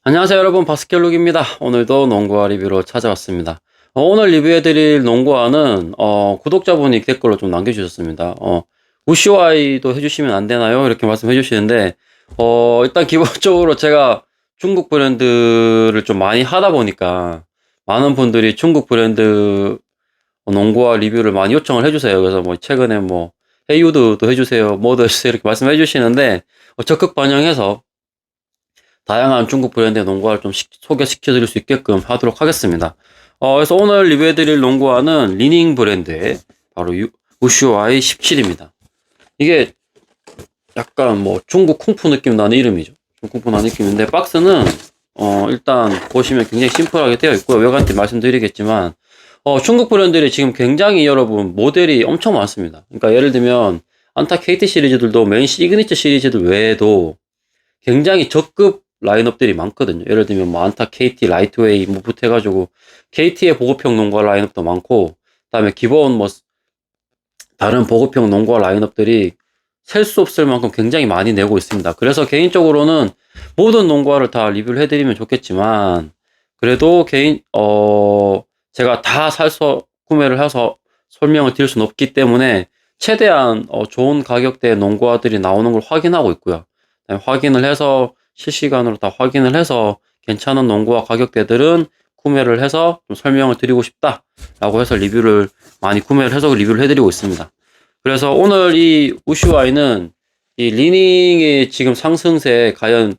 안녕하세요 여러분, 바스켓룩입니다. 오늘도 농구화 리뷰로 찾아왔습니다. 오늘 리뷰해드릴 농구화는 구독자분이 댓글로 좀 남겨주셨습니다. 우슈와이도 해주시면 안 되나요? 이렇게 말씀해 주시는데 일단 기본적으로 제가 중국 브랜드를 좀 많이 하다 보니까 많은 분들이 중국 브랜드 농구화 리뷰를 많이 요청을 해주세요. 그래서 뭐 최근에 뭐 헤이유드도 해주세요, 뭐도 해주세요 이렇게 말씀해 주시는데 적극 반영해서 다양한 중국 브랜드의 농구화를 좀 소개시켜 드릴 수 있게끔 하도록 하겠습니다. 그래서 오늘 리뷰해드릴 농구화는 리닝 브랜드의 바로 우슈와이 17입니다. 이게 약간 뭐 중국 쿵푸 느낌 나는 이름이죠. 중국 쿵푸 나는 느낌인데, 박스는 일단 보시면 굉장히 심플하게 되어 있고요. 외관티 말씀드리겠지만 중국 브랜드들이 지금 굉장히 여러분 모델이 엄청 많습니다. 그러니까 예를 들면 안타 KT 시리즈들도 메인 시그니처 시리즈들 외에도 굉장히 적급 라인업들이 많거든요. 예를 들면 뭐 안타 KT 라이트웨이 뭐부터 해가지고 KT의 보급형 농구화 라인업도 많고, 그다음에 기본 뭐 다른 보급형 농구화 라인업들이 셀 수 없을 만큼 굉장히 많이 내고 있습니다. 그래서 개인적으로는 모든 농구화를 다 리뷰를 해드리면 좋겠지만, 그래도 제가 다 사서 구매를 해서 설명을 드릴 수는 없기 때문에 최대한 좋은 가격대의 농구화들이 나오는 걸 확인하고 있고요. 확인을 해서 실시간으로 다 확인을 해서 괜찮은 농구화 가격대들은 구매를 해서 좀 설명을 드리고 싶다라고 해서 리뷰를 많이 구매를 해서 리뷰를 해드리고 있습니다. 그래서 오늘 이 우슈와이는 이 리닝의 지금 상승세에 과연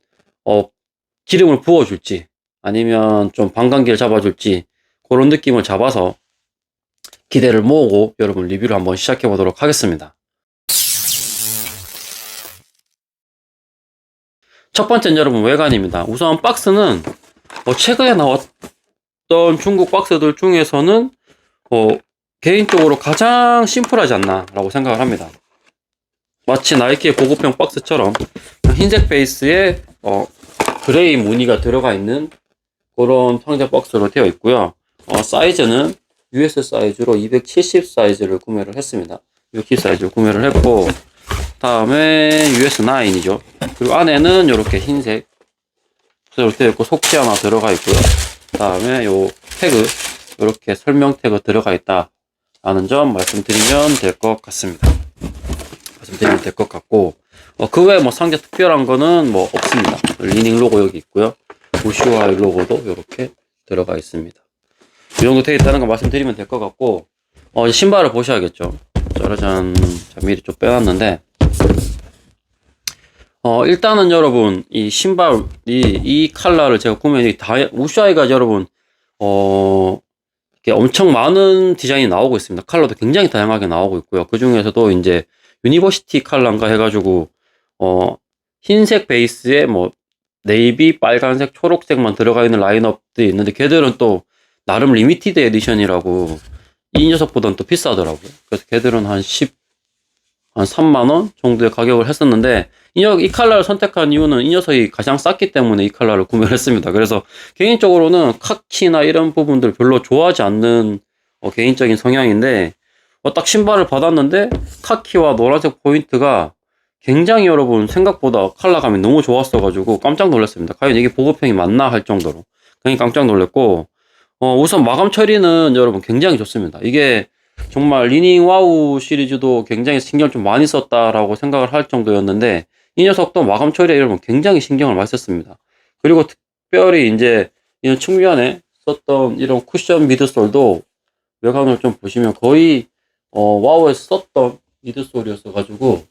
기름을 부어줄지 아니면 좀 반감기를 잡아줄지 그런 느낌을 잡아서 기대를 모으고 여러분 리뷰를 한번 시작해 보도록 하겠습니다. 첫 번째는 여러분 외관입니다. 우선 박스는 최근에 나왔던 중국 박스들 중에서는 개인적으로 가장 심플하지 않나 라고 생각을 합니다. 마치 나이키의 고급형 박스처럼 흰색 베이스에 그레이 무늬가 들어가 있는 그런 상자 박스로 되어 있고요. 사이즈는 US 사이즈로 270 사이즈를 구매를 했습니다. 270 사이즈를 구매를 했고, 다음에 US9이죠. 그리고 안에는 이렇게 흰색 로 되어 있고 속지 하나 들어가 있고요. 다음에 요 태그, 이렇게 설명 태그 들어가 있다 라는 점 말씀드리면 될 것 같습니다. 말씀드리면 될 것 같고, 그 외에 뭐 상자 특별한 거는 뭐 없습니다. 리닝 로고 여기 있고요. 우슈와이 로고도 이렇게 들어가 있습니다. 이 정도 되어 있다는 거 말씀드리면 될 것 같고, 신발을 보셔야겠죠. 짜라잔, 미리 좀 빼놨는데, 일단은 여러분, 이 신발, 이 컬러를 제가 구매했는데, 우슈아이가 여러분, 이렇게 엄청 많은 디자인이 나오고 있습니다. 컬러도 굉장히 다양하게 나오고 있고요. 그 중에서도 이제, 유니버시티 컬러인가 해가지고, 흰색 베이스에 뭐, 네이비, 빨간색, 초록색만 들어가 있는 라인업들이 있는데, 걔들은 또, 나름 리미티드 에디션이라고, 이 녀석보다는 또 비싸더라고요. 그래서 걔들은 한 3만원 정도의 가격을 했었는데, 이 컬러를 선택한 이유는 이 녀석이 가장 쌌기 때문에 이 컬러를 구매를 했습니다. 그래서 개인적으로는 카키나 이런 부분들 별로 좋아하지 않는 개인적인 성향인데, 딱 신발을 받았는데 카키와 노란색 포인트가 굉장히 여러분 생각보다 컬러감이 너무 좋았어가지고 깜짝 놀랐습니다. 과연 이게 보급형이 맞나 할 정도로 굉장히 깜짝 놀랐고, 우선 마감 처리는 여러분 굉장히 좋습니다. 이게 정말 리닝 와우 시리즈도 굉장히 신경 좀 많이 썼다라고 생각을 할 정도였는데, 이 녀석도 마감 처리에 여러분 굉장히 신경을 많이 썼습니다. 그리고 특별히 이제 이런 측면에 썼던 이런 쿠션 미드솔도 외관을 좀 보시면 거의 와우에서 썼던 미드솔이었어 가지고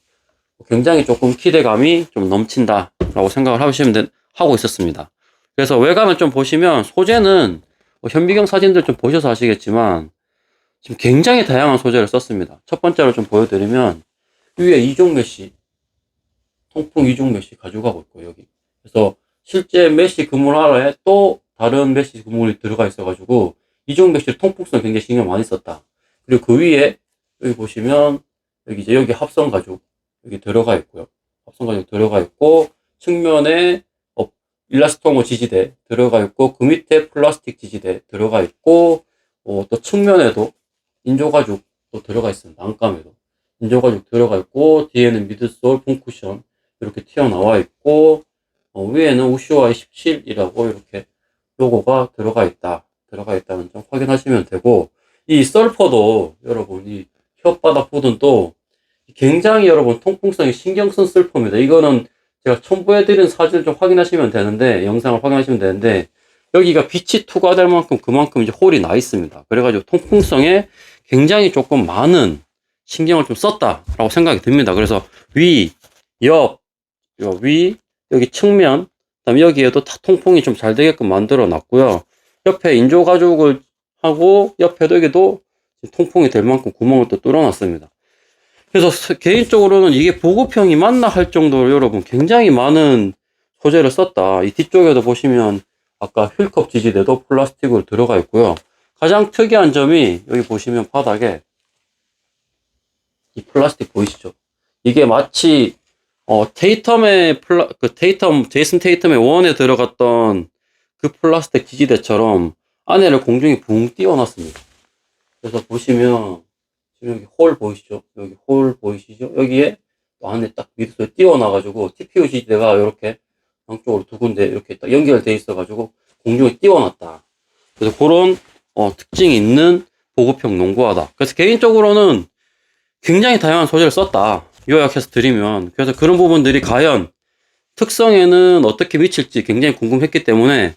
굉장히 조금 기대감이 좀 넘친다라고 생각을 하고 있었습니다. 그래서 외관을 좀 보시면 소재는 현미경 사진들 좀 보셔서 아시겠지만 지금 굉장히 다양한 소재를 썼습니다. 첫 번째로 좀 보여드리면 위에 이중 메쉬, 통풍 이중 메쉬 가져가고 있고, 여기. 그래서 실제 메쉬 그물 하나에 또 다른 메쉬 그물이 들어가 있어가지고 이중 메쉬 통풍성 굉장히 신경 많이 썼다. 그리고 그 위에 여기 보시면 여기 합성 가죽 여기 들어가 있고요. 합성 가죽 들어가 있고, 측면에 일라스토모 지지대 들어가 있고, 그 밑에 플라스틱 지지대 들어가 있고, 또 측면에도 인조가죽도 들어가 있습니다. 안감에도 인조가죽 들어가 있고, 뒤에는 미드솔 폼쿠션 이렇게 튀어나와 있고, 위에는 우쇼와이 17이라고 이렇게 로고가 들어가 있다는 점 확인하시면 되고, 이 썰퍼도 여러분, 이 혓바닥 부분도 굉장히 여러분 통풍성이 신경 쓴 썰퍼입니다. 이거는 제가 첨부해드린 사진을 좀 확인하시면 되는데, 영상을 확인하시면 되는데, 여기가 빛이 투과될 만큼 그만큼 이제 홀이 나 있습니다. 그래가지고 통풍성에 굉장히 조금 많은 신경을 좀 썼다라고 생각이 듭니다. 그래서 위, 옆, 여기 측면, 그다음에 여기에도 다 통풍이 좀 잘 되게끔 만들어 놨고요. 옆에 인조 가죽을 하고 옆에도 여기도 통풍이 될 만큼 구멍을 또 뚫어 놨습니다. 그래서 개인적으로는 이게 보급형이 맞나 할 정도로 여러분 굉장히 많은 소재를 썼다. 이 뒤쪽에도 보시면 아까 휠컵 지지대도 플라스틱으로 들어가 있고요. 가장 특이한 점이 여기 보시면 바닥에 이 플라스틱 보이시죠? 이게 마치 제이슨 테이텀의 원에 들어갔던 그 플라스틱 지지대처럼 안에를 공중에 붕 띄워놨습니다. 그래서 보시면 지금 여기 홀 보이시죠? 여기 홀 보이시죠? 여기에 안에 딱 밑에 띄워놔가지고 TPU 지지대가 이렇게 양쪽으로 두 군데 이렇게 딱 연결돼 있어가지고 공중에 띄워놨다. 그래서 그런 특징이 있는 보급형 농구화다. 그래서 개인적으로는 굉장히 다양한 소재를 썼다. 요약해서 드리면. 그래서 그런 부분들이 과연 특성에는 어떻게 미칠지 굉장히 궁금했기 때문에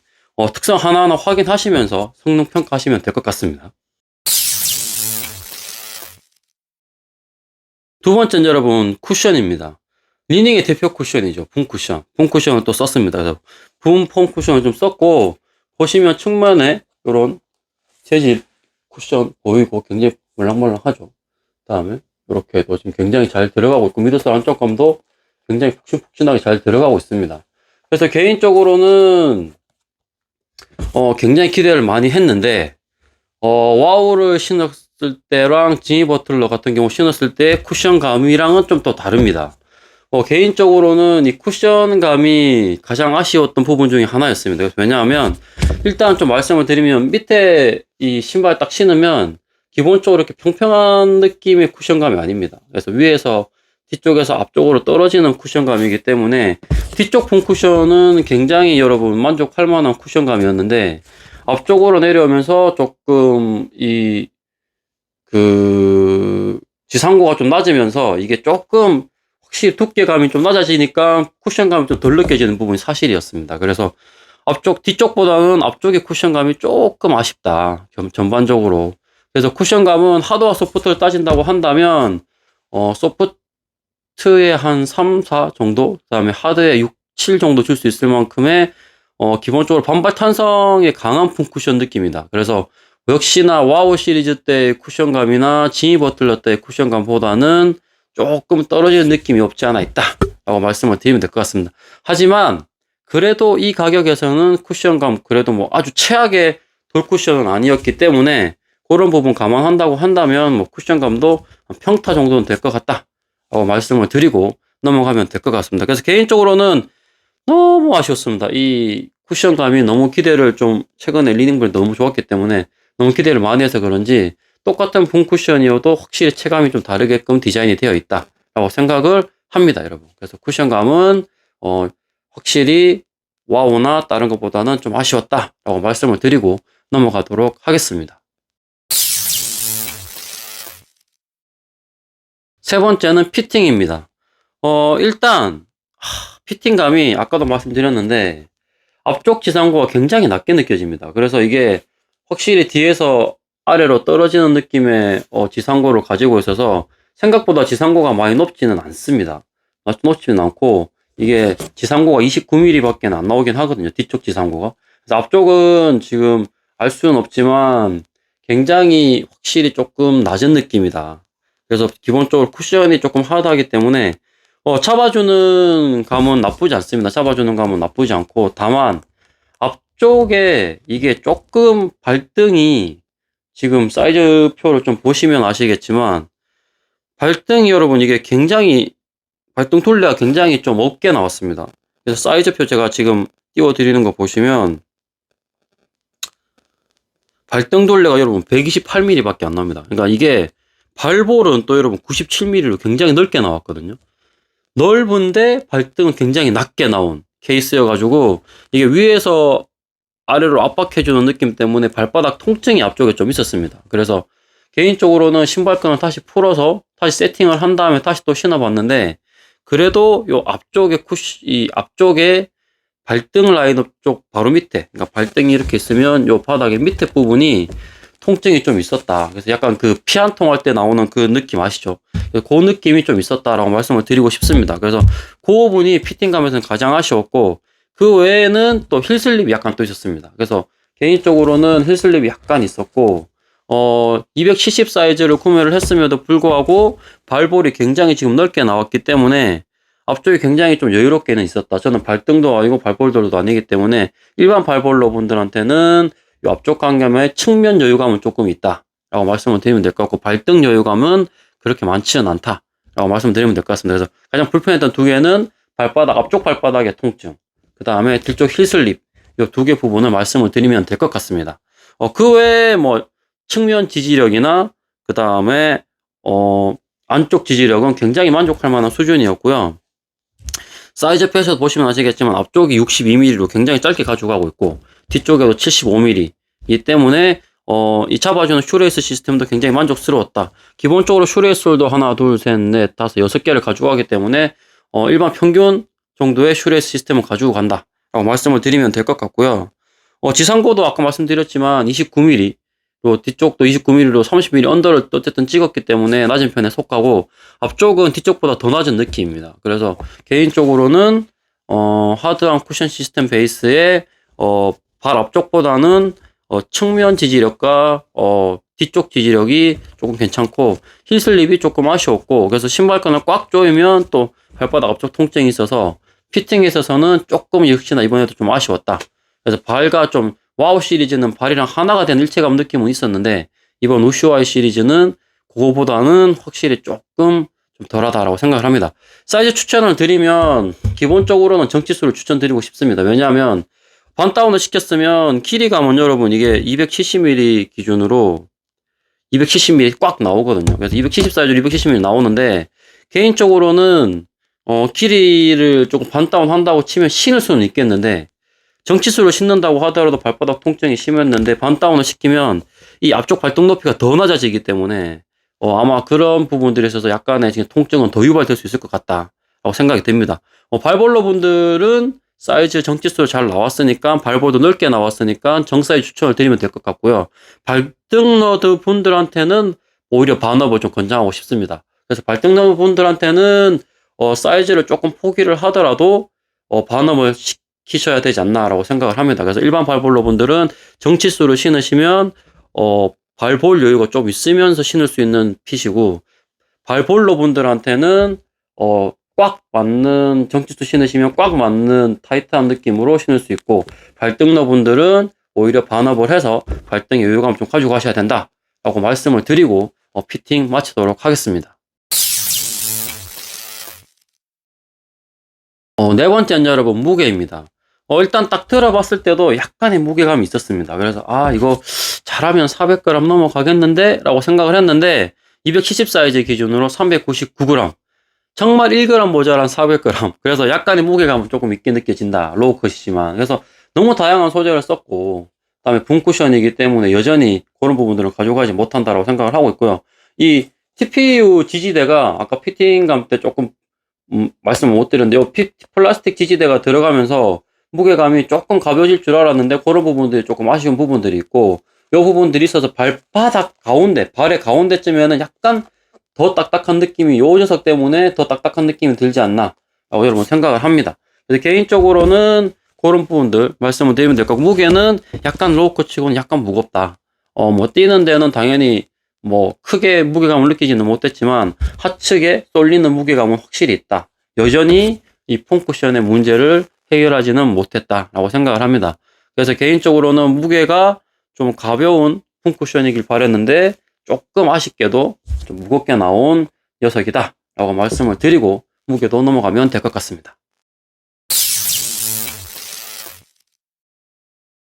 특성 하나하나 확인하시면서 성능 평가하시면 될 것 같습니다. 두 번째는 여러분 쿠션입니다. 리닝의 대표 쿠션이죠. 붐 쿠션. 붐 쿠션을 또 썼습니다. 그래서 붐 폼 쿠션을 좀 썼고, 보시면 측면에 이런 재질 쿠션 보이고 굉장히 말랑말랑하죠. 그 다음에 이렇게 또 지금 굉장히 잘 들어가고 있고, 미드솔 안쪽 감도 굉장히 푹신푹신하게 잘 들어가고 있습니다. 그래서 개인적으로는 굉장히 기대를 많이 했는데 와우를 신었을 때랑 지미 버틀러 같은 경우 신었을 때 쿠션감이랑은 좀 또 다릅니다. 개인적으로는 이 쿠션감이 가장 아쉬웠던 부분 중에 하나였습니다. 왜냐하면 일단 좀 말씀을 드리면 밑에 이 신발 딱 신으면 기본적으로 이렇게 평평한 느낌의 쿠션감이 아닙니다. 그래서 위에서 뒤쪽에서 앞쪽으로 떨어지는 쿠션감이기 때문에 뒤쪽 폼 쿠션은 굉장히 여러분 만족할 만한 쿠션감이었는데, 앞쪽으로 내려오면서 조금 지상고가 좀 낮으면서 이게 조금 확실히 두께감이 좀 낮아지니까 쿠션감이 좀 덜 느껴지는 부분이 사실이었습니다. 그래서 뒤쪽보다는 앞쪽의 쿠션감이 조금 아쉽다. 전반적으로. 그래서 쿠션감은 하드와 소프트를 따진다고 한다면, 소프트에 한 3, 4 정도, 그 다음에 하드에 6, 7 정도 줄 수 있을 만큼의, 기본적으로 반발 탄성에 강한 품 쿠션 느낌이다. 그래서 역시나 와우 시리즈 때의 쿠션감이나 지미 버틀러 때의 쿠션감보다는 조금 떨어지는 느낌이 없지 않아 있다. 라고 말씀을 드리면 될 것 같습니다. 하지만, 그래도 이 가격에서는 쿠션감, 그래도 뭐 아주 최악의 돌 쿠션은 아니었기 때문에, 그런 부분 감안한다고 한다면 뭐 쿠션감도 평타 정도는 될 것 같다 라고 말씀을 드리고 넘어가면 될 것 같습니다. 그래서 개인적으로는 너무 아쉬웠습니다. 이 쿠션감이 너무 기대를 좀, 최근에 리닝블 너무 좋았기 때문에 너무 기대를 많이 해서 그런지 똑같은 봄 쿠션이어도 확실히 체감이 좀 다르게끔 디자인이 되어 있다 라고 생각을 합니다, 여러분. 그래서 쿠션감은 확실히 와우나 다른 것보다는 좀 아쉬웠다 라고 말씀을 드리고 넘어가도록 하겠습니다. 세 번째는 피팅입니다. 일단 피팅감이 아까도 말씀드렸는데 앞쪽 지상고가 굉장히 낮게 느껴집니다. 그래서 이게 확실히 뒤에서 아래로 떨어지는 느낌의 지상고를 가지고 있어서 생각보다 지상고가 많이 높지는 않습니다. 높지는 않고 이게 지상고가 29mm 밖에 안 나오긴 하거든요. 뒤쪽 지상고가. 그래서 앞쪽은 지금 알 수는 없지만 굉장히 확실히 조금 낮은 느낌이다. 그래서 기본적으로 쿠션이 조금 하드하기 때문에 잡아주는 감은 나쁘지 않습니다. 잡아주는 감은 나쁘지 않고, 다만 앞쪽에 이게 조금 발등이, 지금 사이즈표를 좀 보시면 아시겠지만 발등이 여러분 이게 굉장히, 발등 둘레가 굉장히 좀 없게 나왔습니다. 그래서 사이즈표 제가 지금 띄워드리는 거 보시면 발등 둘레가 여러분 128mm 밖에 안 나옵니다. 그러니까 이게 발볼은 또 여러분 97mm로 굉장히 넓게 나왔거든요. 넓은데 발등은 굉장히 낮게 나온, 케이스여가지고 이게 위에서 아래로 압박해주는 느낌 때문에 발바닥 통증이 앞쪽에 좀 있었습니다. 그래서 개인적으로는 신발끈을 다시 풀어서 다시 세팅을 한 다음에 다시 또 신어봤는데, 그래도 요 앞쪽에 이 앞쪽에 발등 라인 쪽 바로 밑에, 그러니까 발등이 이렇게 있으면 요 바닥의 밑에 부분이 통증이 좀 있었다. 그래서 약간 그 피 한 통 할 때 나오는 그 느낌 아시죠? 그 느낌이 좀 있었다라고 말씀을 드리고 싶습니다. 그래서 그 부분이 피팅감에서는 가장 아쉬웠고, 그 외에는 또 힐슬립이 약간 또 있었습니다. 그래서 개인적으로는 힐슬립이 약간 있었고, 270 사이즈를 구매를 했음에도 불구하고 발볼이 굉장히 지금 넓게 나왔기 때문에 앞쪽이 굉장히 좀 여유롭게는 있었다. 저는 발등도 아니고 발볼들도 아니기 때문에 일반 발볼러 분들한테는 이 앞쪽 간감의 측면 여유감은 조금 있다 라고 말씀을 드리면 될 것 같고, 발등 여유감은 그렇게 많지는 않다 라고 말씀드리면 될 것 같습니다. 그래서 가장 불편했던 두 개는 발바닥, 앞쪽 발바닥의 통증, 그 다음에 뒤쪽 힐슬립, 이 두 개 부분을 말씀을 드리면 될 것 같습니다. 그 외에 뭐 측면 지지력이나 그 다음에 안쪽 지지력은 굉장히 만족할 만한 수준이었고요. 사이즈 펴서 보시면 아시겠지만 앞쪽이 62mm로 굉장히 짧게 가져가고 있고, 뒤쪽에도 75mm 이기 때문에 이 잡아주는 슈레이스 시스템도 굉장히 만족스러웠다. 기본적으로 슈레이스홀도 하나, 둘, 셋, 넷, 다섯, 6개를 가져가기 때문에 일반 평균 정도의 슈레이스 시스템을 가지고 간다 라고 말씀을 드리면 될 것 같고요. 지상고도 아까 말씀드렸지만 29mm, 또 뒤쪽도 29mm로 30mm 언더를 어쨌든 찍었기 때문에 낮은 편에 속하고, 앞쪽은 뒤쪽보다 더 낮은 느낌입니다. 그래서 개인적으로는 하드한 쿠션 시스템 베이스에 발 앞쪽보다는 측면 지지력과 뒤쪽 지지력이 조금 괜찮고, 힐슬립이 조금 아쉬웠고, 그래서 신발끈을 꽉 조이면 또 발바닥 앞쪽 통증이 있어서 피팅에 있어서는 조금 역시나 이번에도 좀 아쉬웠다. 그래서 발과 좀 와우 시리즈는 발이랑 하나가 된 일체감 느낌은 있었는데, 이번 우슈아이 시리즈는 그거보다는 확실히 조금 좀 덜하다라고 생각을 합니다. 사이즈 추천을 드리면 기본적으로는 정치수를 추천드리고 싶습니다. 왜냐하면 반다운을 시켰으면 길이감은 여러분 이게 270mm 기준으로 270mm 꽉 나오거든요. 그래서 270 사이즈로 270mm 나오는데, 개인적으로는 길이를 조금 반다운 한다고 치면 신을 수는 있겠는데, 정치수를 신는다고 하더라도 발바닥 통증이 심했는데 반다운을 시키면 이 앞쪽 발등 높이가 더 낮아지기 때문에 아마 그런 부분들에 있어서 약간의 지금 통증은 더 유발될 수 있을 것 같다라고 생각이 듭니다. 발볼러 분들은 사이즈 정치수로 잘 나왔으니까, 발볼도 넓게 나왔으니까 정사이즈 추천을 드리면 될 것 같고요. 발등 너드 분들한테는 오히려 반업을 좀 권장하고 싶습니다. 그래서 발등 너드 분들한테는 사이즈를 조금 포기를 하더라도 반업을 시키셔야 되지 않나라고 생각을 합니다. 그래서 일반 발볼러 분들은 정치수를 신으시면 발볼 여유가 좀 있으면서 신을 수 있는 핏이고, 발볼러 분들한테는 꽉 맞는 정치수 신으시면 꽉 맞는 타이트한 느낌으로 신을 수 있고, 발등러 분들은 오히려 반업을 해서 발등의 여유감 좀 가지고 가셔야 된다 라고 말씀을 드리고 피팅 마치도록 하겠습니다. 네 번째는 여러분 무게입니다. 일단 딱 들어봤을 때도 약간의 무게감이 있었습니다. 그래서 이거 잘하면 400g 넘어가겠는데 라고 생각을 했는데, 270 사이즈 기준으로 399g, 정말 1g 모자란 400g. 그래서 약간의 무게감은 조금 있게 느껴진다. 로우컷이지만. 그래서 너무 다양한 소재를 썼고, 그다음에 붐쿠션이기 때문에 여전히 그런 부분들을 가져가지 못한다라고 생각을 하고 있고요. 이 TPU 지지대가 아까 피팅감 때 조금 말씀을 못 드렸는데, 플라스틱 지지대가 들어가면서 무게감이 조금 가벼워질 줄 알았는데, 그런 부분들이 조금 아쉬운 부분들이 있고, 이 부분들이 있어서 발바닥 가운데, 발의 가운데쯤에는 약간 더 딱딱한 느낌이, 요 녀석 때문에 더 딱딱한 느낌이 들지 않나 라고 여러분 생각을 합니다. 그래서 개인적으로는 그런 부분들 말씀을 드리면 될 거고, 무게는 약간 로우컷 치고는 약간 무겁다. 뛰는 데는 당연히 크게 무게감을 느끼지는 못했지만 하측에 쏠리는 무게감은 확실히 있다. 여전히 이 폼쿠션의 문제를 해결하지는 못했다라고 생각을 합니다. 그래서 개인적으로는 무게가 좀 가벼운 폼쿠션이길 바랬는데, 조금 아쉽게도 좀 무겁게 나온 녀석이다 라고 말씀을 드리고 무게도 넘어가면 될 것 같습니다.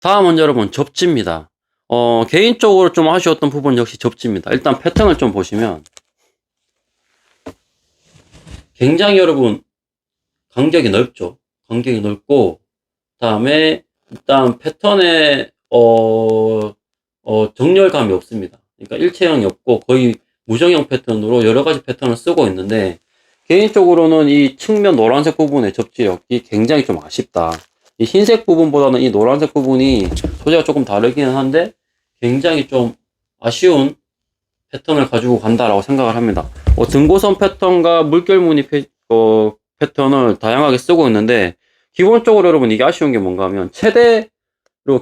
다음은 여러분 접지입니다. 개인적으로 좀 아쉬웠던 부분 역시 접지입니다. 일단 패턴을 좀 보시면 굉장히 여러분 간격이 넓죠. 간격이 넓고, 그다음에 일단 패턴에 정렬감이 없습니다. 그러니까 일체형이 없고 거의 무정형 패턴으로 여러 가지 패턴을 쓰고 있는데, 개인적으로는 이 측면 노란색 부분의 접지력이 굉장히 좀 아쉽다. 이 흰색 부분보다는 이 노란색 부분이 소재가 조금 다르기는 한데 굉장히 좀 아쉬운 패턴을 가지고 간다라고 생각을 합니다. 등고선 패턴과 물결무늬 패턴을 다양하게 쓰고 있는데, 기본적으로 여러분 이게 아쉬운 게 뭔가 하면 최대로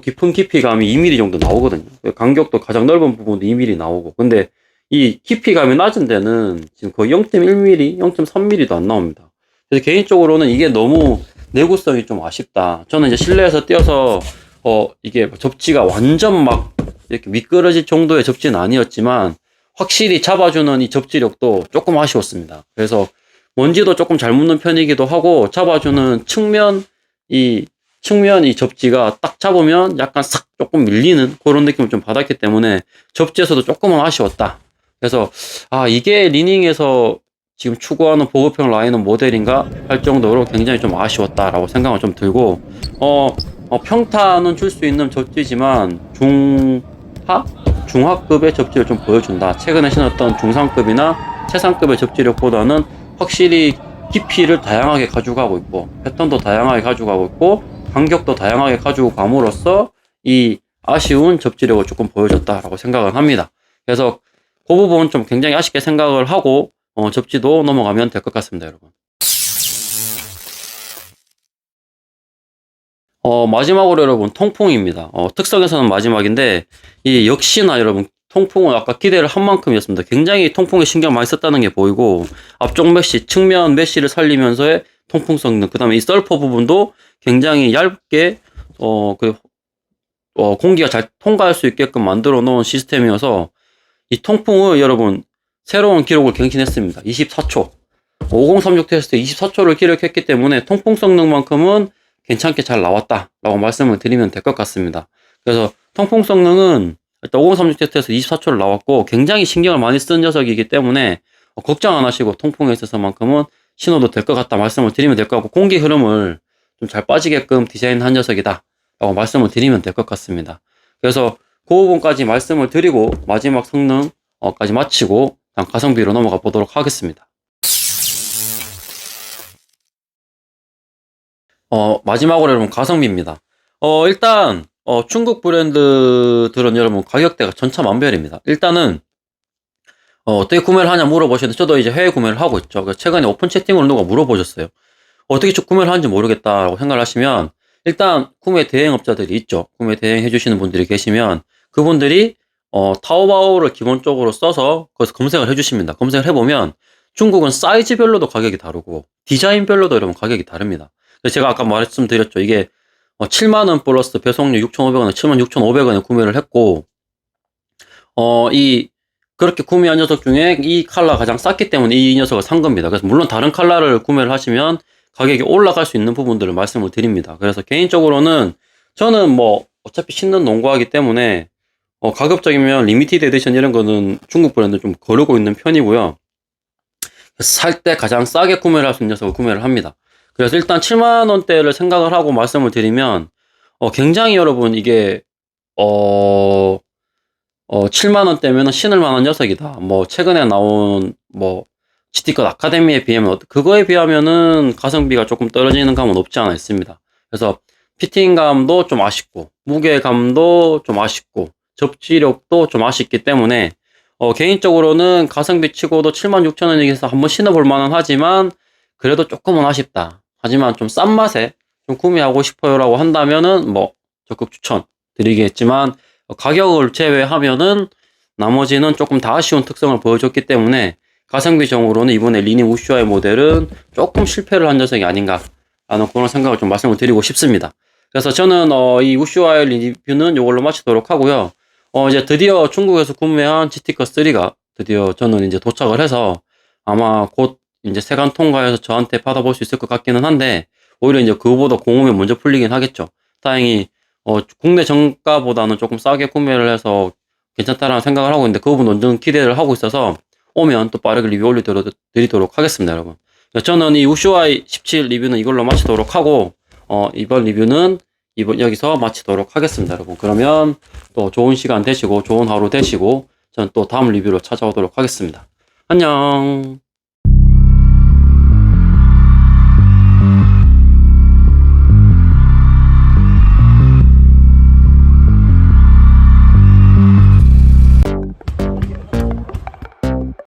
깊은 깊이감이 2mm 정도 나오거든요. 간격도 가장 넓은 부분도 2mm 나오고, 근데 이 깊이감이 낮은 데는 지금 거의 0.1mm, 0.3mm도 안 나옵니다. 그래서 개인적으로는 이게 너무 내구성이 좀 아쉽다. 저는 이제 실내에서 뛰어서 이게 접지가 완전 막 이렇게 미끄러질 정도의 접지는 아니었지만 확실히 잡아주는 이 접지력도 조금 아쉬웠습니다. 그래서 먼지도 조금 잘 묻는 편이기도 하고, 잡아주는 측면 이 접지가 딱 잡으면 약간 싹 조금 밀리는 그런 느낌을 좀 받았기 때문에 접지에서도 조금은 아쉬웠다. 그래서 이게 리닝에서 지금 추구하는 보급형 라이너 모델인가 할 정도로 굉장히 좀 아쉬웠다라고 생각은 좀 들고, 평타는 줄 수 있는 접지지만 중하급의 접지를 좀 보여준다. 최근에 신었던 중상급이나 최상급의 접지력보다는 확실히 깊이를 다양하게 가져가고 있고, 패턴도 다양하게 가져가고 있고, 간격도 다양하게 가지고 감으로써 이 아쉬운 접지력을 조금 보여줬다라고 생각을 합니다. 그래서 그 부분 좀 굉장히 아쉽게 생각을 하고 접지도 넘어가면 될 것 같습니다, 여러분. 마지막으로 여러분 통풍입니다. 특성에서는 마지막인데, 이 역시나 여러분 통풍은 아까 기대를 한 만큼이었습니다. 굉장히 통풍에 신경 많이 썼다는 게 보이고, 앞쪽 메쉬, 측면 메쉬를 살리면서의 통풍 성능, 그 다음에 이 썰퍼 부분도 굉장히 얇게 공기가 잘 통과할 수 있게끔 만들어 놓은 시스템이어서 이 통풍을 여러분 새로운 기록을 갱신했습니다. 24초. 5036 테스트 24초를 기록했기 때문에 통풍 성능만큼은 괜찮게 잘 나왔다라고 말씀을 드리면 될 것 같습니다. 그래서 통풍 성능은 일단 5036 테스트에서 24초를 나왔고, 굉장히 신경을 많이 쓴 녀석이기 때문에 걱정 안 하시고 통풍에 있어서만큼은 신어도 될 것 같다 말씀을 드리면 될 것 같고, 공기 흐름을 좀 잘 빠지게끔 디자인한 녀석이다 라고 말씀을 드리면 될 것 같습니다. 그래서 그 부분까지 말씀을 드리고 마지막 성능까지 마치고 다음 가성비로 넘어가 보도록 하겠습니다. 마지막으로 여러분 가성비입니다. 일단 중국 브랜드들은 여러분 가격대가 천차만별입니다. 일단은 어떻게 구매를 하냐 물어보시는데, 저도 이제 해외 구매를 하고 있죠. 최근에 오픈 채팅으로 누가 물어보셨어요. 어떻게 구매를 하는지 모르겠다라고 생각을 하시면, 일단 구매 대행업자들이 있죠. 구매 대행 해주시는 분들이 계시면 그분들이 타오바오를 기본적으로 써서 거기서 검색을 해주십니다. 검색을 해보면 중국은 사이즈별로도 가격이 다르고 디자인별로도 여러분 가격이 다릅니다. 제가 아까 말씀드렸죠. 이게 7만원 플러스 배송료 6,500원에 76,500원에 구매를 했고, 그렇게 구매한 녀석 중에 이 컬러가 가장 쌌기 때문에 이 녀석을 산 겁니다. 그래서 물론 다른 컬러를 구매를 하시면 가격이 올라갈 수 있는 부분들을 말씀을 드립니다. 그래서 개인적으로는 저는 어차피 신는 농구하기 때문에 가급적이면 리미티드 에디션 이런 거는 중국 브랜드 좀 거르고 있는 편이고요. 살 때 가장 싸게 구매를 할 수 있는 녀석을 구매를 합니다. 그래서 일단 7만원대를 생각을 하고 말씀을 드리면 굉장히 여러분 이게 7만원대면 신을 만한 녀석이다. 최근에 나온 GT컷 아카데미에 비하면, 그거에 비하면은 가성비가 조금 떨어지는 감은 없지 않아 있습니다. 그래서 피팅감도 좀 아쉽고, 무게감도 좀 아쉽고, 접지력도 좀 아쉽기 때문에, 개인적으로는 가성비 치고도 76,000원에서 한번 신어볼 만은 하지만, 그래도 조금은 아쉽다. 하지만 좀 싼 맛에 좀 구매하고 싶어요라고 한다면은, 적극 추천 드리겠지만, 가격을 제외하면은, 나머지는 조금 다 아쉬운 특성을 보여줬기 때문에, 가성비적으로는 이번에 리닝 우슈아이 모델은 조금 실패를 한 녀석이 아닌가 라는 그런 생각을 좀 말씀을 드리고 싶습니다. 그래서 저는 이 우슈아이 리뷰는 이걸로 마치도록 하고요. 이제 드디어 중국에서 구매한 GT컷 3가 드디어 저는 이제 도착을 해서 아마 곧 이제 세관 통과해서 저한테 받아볼 수 있을 것 같기는 한데, 오히려 이제 그거보다 공홈이 먼저 풀리긴 하겠죠. 다행히 국내 정가보다는 조금 싸게 구매를 해서 괜찮다라는 생각을 하고 있는데, 그 부분 완전 기대를 하고 있어서 오면 또 빠르게 리뷰 올려드리도록 하겠습니다, 여러분. 저는 이 우슈아이 17 리뷰는 이걸로 마치도록 하고, 이번 리뷰는 여기서 마치도록 하겠습니다, 여러분. 그러면 또 좋은 시간 되시고, 좋은 하루 되시고, 저는 또 다음 리뷰로 찾아오도록 하겠습니다. 안녕.